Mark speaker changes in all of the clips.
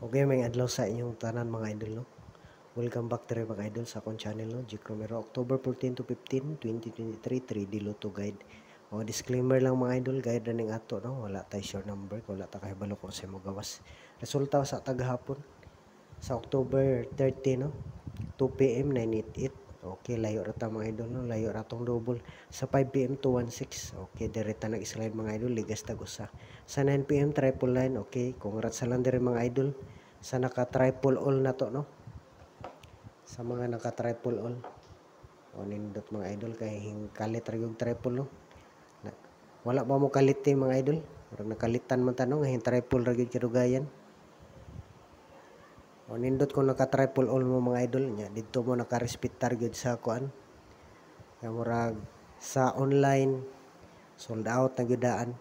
Speaker 1: Okay, may adlaw sa inyong tanan mga idol, no? Welcome back to mga idol sa akong channel, no? Jake Romero, October 14 to 15, 2023, 3D Lotto Guide. O, disclaimer lang mga idol, guide na ning ato, no? Wala tayo sure number, wala tayo kahibalo kung sa mo gawas. Resulta sa tagahapon, sa October 30, no? 2 p.m. 988. Okay, layo rata mga idol, no? Layo ratong double. Sa 5 p.m. 216. Okay, direta nag-slide mga idol, ligas tag usa. Sa 9 p.m. 999. Okay, congrats sa lang diri mga idol. Sa naka-triple all na to, no? Sa mga naka-triple all. O nindot mga idol kay kalit ra yung triple, no? Wala ba mo kalit mga idol? Murag nakalitan man tanong ngayon triple ra gyud kadugayan. O nindot ko naka-triple all mo mga idol nya didto mo naka-respetar gyud sa kuan. Kaya murag sa online sold out na gyud daan.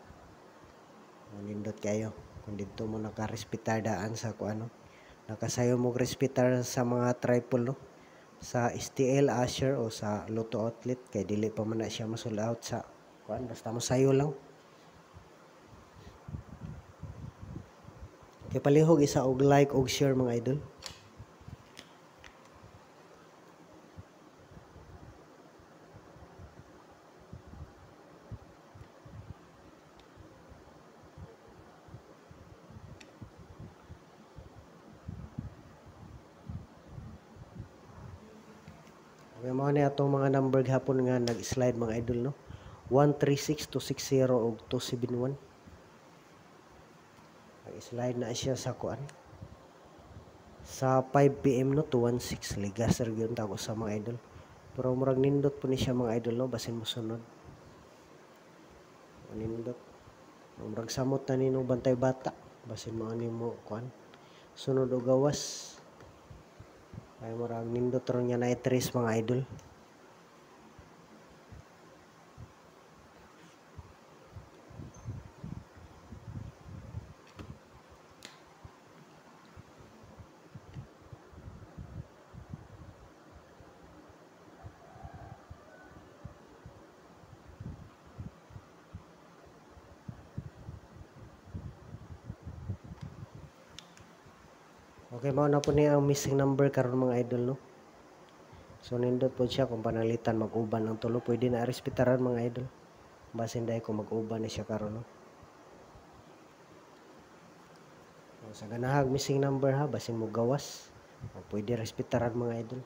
Speaker 1: O nindot kayo kung didto mo naka-respetar daan sa kuan, no? Nakasayo mo respetar sa mga triple, no? Sa STL, Asher o sa Lotto Outlet kay dili pa man na siya ma-sold out sa kuan, basta mo sayo lang. Kay palihog isa og like og share mga idol. Okay, mo ni atong mga number gahapon nga nag-slide mga idol, no? 136 260 og 271. Nag-slide na siya sa kuan. Sa 5 p.m. no 216 ligas ra gyud tago sa mga idol. Pero murag nindot po ni siya mga idol, no? Basin mo sunod. Nindot. Murag samot na ninong bantay bata. Basin mo ani mo kuan. Sunod og gawas. Ay murag nindot ron niya na i-trace mga idol. Okay, mao na po niya ang missing number karon mga idol, no? So nindot po siya kung panalitan mag-uban ang tulo, pwede na respetaran mga idol. Basin dai ko mag-uban na siya karon, no? So, sa ganahag missing number ha, basin mo gawas. O, pwede respetaran mga idol.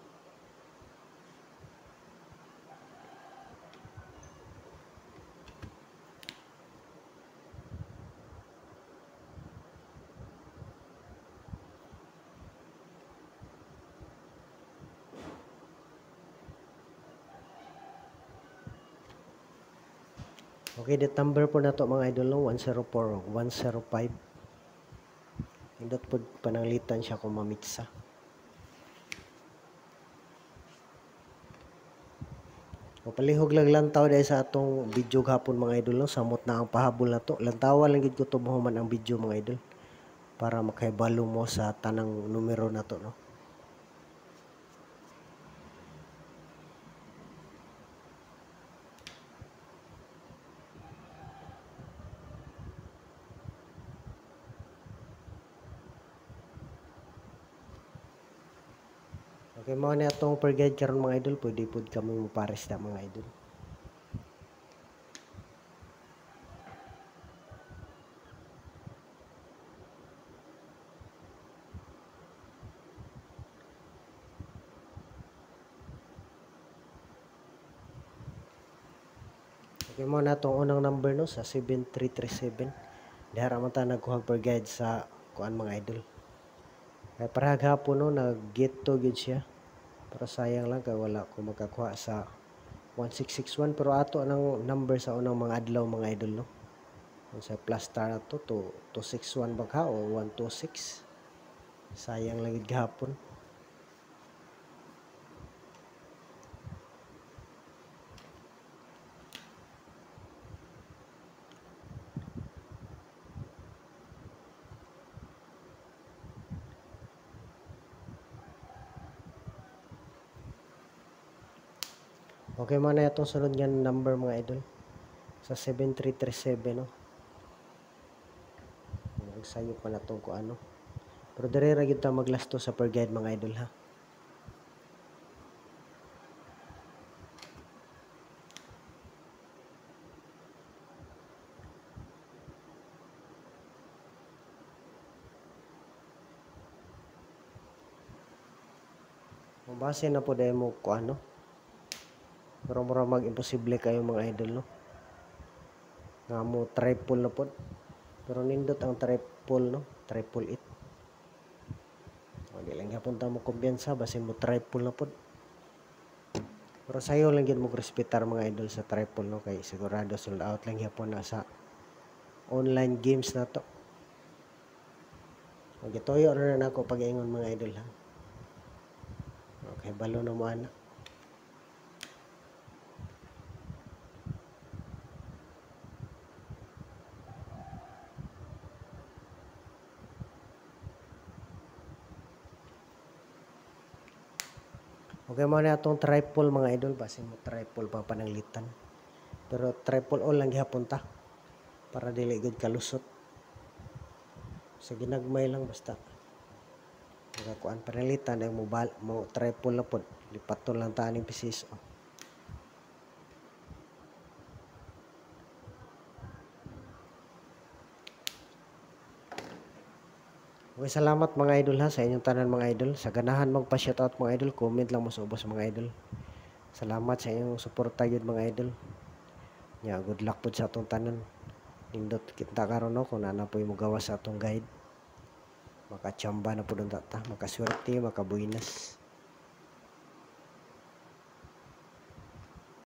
Speaker 1: Okay, the number po na to mga idol, no? 104 o 105. Nindot po pananglitan siya kung mamitsa. O palihog lang lantaw dahil sa atong video gapon mga idol, no? Samot na ang pahabol na to. Lantawa lang gid ko tubuhuman ang video mga idol para makaibalo mo sa tanang numero na to, no? Okay, mo na atong per guide karon mga idol, pwede pud kami mo pares na mga idol. Okay, mo na atong unang number, no, sa 7337. Dihara man ta nagkuha per guide sa kuan mga idol. Kaya para gahapon, no, nag-get to gyud siya. Pero sayang lang kay wala ko makakuha sa 1661, pero ato ang number sa unang mga adlaw mga idol, no. Kung sa plus star na to 261 bagha o 126. Sayang lang gid gahapon. Okay, mo na itong sunod nga number mga idol. Sa 7337, no. Nagsayo pa na itong ko ano. Pero dire ra gyud ta maglasto sa per guide mga idol ha. Mabase na po dahil mo ko ano. Pero mura mag-imposible kayo mga idol no. Nga mo triple na po. Pero nindot ang triple no. Triple it. O di lang yapon ta mo kumpiyansa basin mo triple na po. Pero sayo lang yun mo respetar mga idol sa triple no. Kay sigurado sold out lang yapon na sa online games na to. Magitoyo na na ako pag-ingon mga idol ha. Okay, balo na mo ana. Okay mo na itong triple mga idol. Basin mo triple pa pananglitan. Pero triple all lang gihapon ta. Para dili gud kalusot. So ginagmay lang basta. Nagakuan pananglitan ay mo triple na pod. Lipaton lang ta aning pisis. Okay, salamat mga idol ha sa inyong tanan mga idol. Sa ganahan magpa-shoutout mga idol, comment lang mo sa ubos mga idol. Salamat sa inyong suporta gyud mga idol. Nya good luck pod sa atong tanan. Nindot kita karon no kung ana po mo gawa sa atong guide. Makachamba na pud ta, makaswerte, makabuinas.